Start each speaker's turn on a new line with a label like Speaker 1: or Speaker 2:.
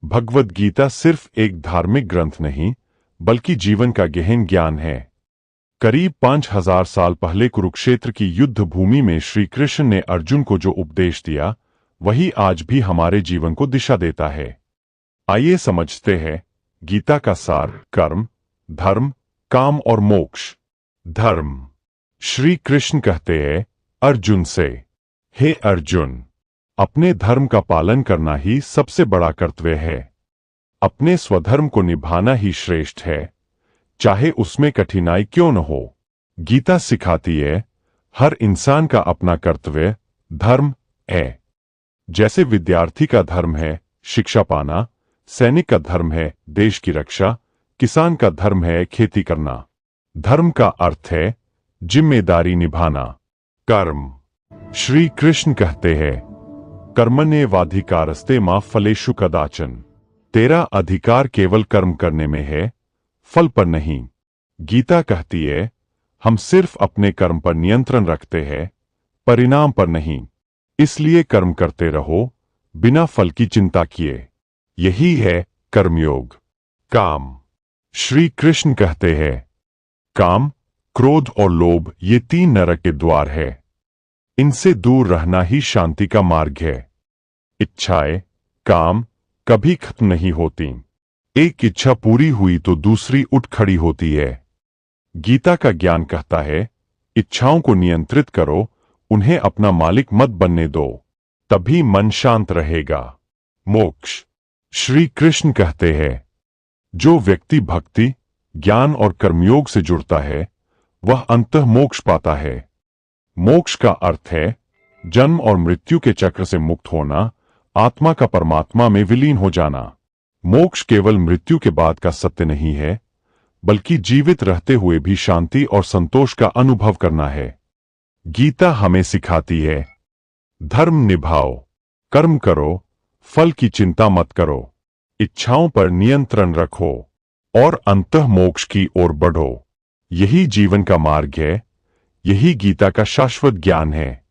Speaker 1: भगवद गीता सिर्फ एक धार्मिक ग्रंथ नहीं, बल्कि जीवन का गहन ज्ञान है। करीब 5000 साल पहले कुरुक्षेत्र की युद्ध भूमि में श्री कृष्ण ने अर्जुन को जो उपदेश दिया, वही आज भी हमारे जीवन को दिशा देता है। आइए समझते हैं गीता का सार। कर्म, धर्म, काम और मोक्ष। धर्म। श्री कृष्ण कहते हैं अर्जुन से, हे अर्जुन, अपने धर्म का पालन करना ही सबसे बड़ा कर्तव्य है। अपने स्वधर्म को निभाना ही श्रेष्ठ है, चाहे उसमें कठिनाई क्यों न हो। गीता सिखाती है हर इंसान का अपना कर्तव्य धर्म है। जैसे विद्यार्थी का धर्म है शिक्षा पाना, सैनिक का धर्म है देश की रक्षा, किसान का धर्म है खेती करना। धर्म का अर्थ है जिम्मेदारी निभाना। कर्म। श्री कृष्ण कहते हैं, कर्मण्येवाधिकारस्ते मा फलेषु कदाचन। तेरा अधिकार केवल कर्म करने में है, फल पर नहीं। गीता कहती है, हम सिर्फ अपने कर्म पर नियंत्रण रखते हैं, परिणाम पर नहीं। इसलिए कर्म करते रहो, बिना फल की चिंता किए। यही है कर्मयोग। काम। श्री कृष्ण कहते हैं, काम, क्रोध और लोभ ये 3 नरक के द्वार है। इनसे दूर रहना ही शांति का मार्ग है। इच्छाएं, काम कभी खत्म नहीं होती। एक इच्छा पूरी हुई तो दूसरी उठ खड़ी होती है। गीता का ज्ञान कहता है, इच्छाओं को नियंत्रित करो, उन्हें अपना मालिक मत बनने दो, तभी मन शांत रहेगा। मोक्ष। श्री कृष्ण कहते हैं, जो व्यक्ति भक्ति, ज्ञान और कर्मयोग से जुड़ता है, वह अंततः मोक्ष पाता है। मोक्ष का अर्थ है जन्म और मृत्यु के चक्र से मुक्त होना, आत्मा का परमात्मा में विलीन हो जाना। मोक्ष केवल मृत्यु के बाद का सत्य नहीं है, बल्कि जीवित रहते हुए भी शांति और संतोष का अनुभव करना है। गीता हमें सिखाती है, धर्म निभाओ, कर्म करो, फल की चिंता मत करो, इच्छाओं पर नियंत्रण रखो और अंततः मोक्ष की ओर बढ़ो। यही जीवन का मार्ग है, यही गीता का शाश्वत ज्ञान है।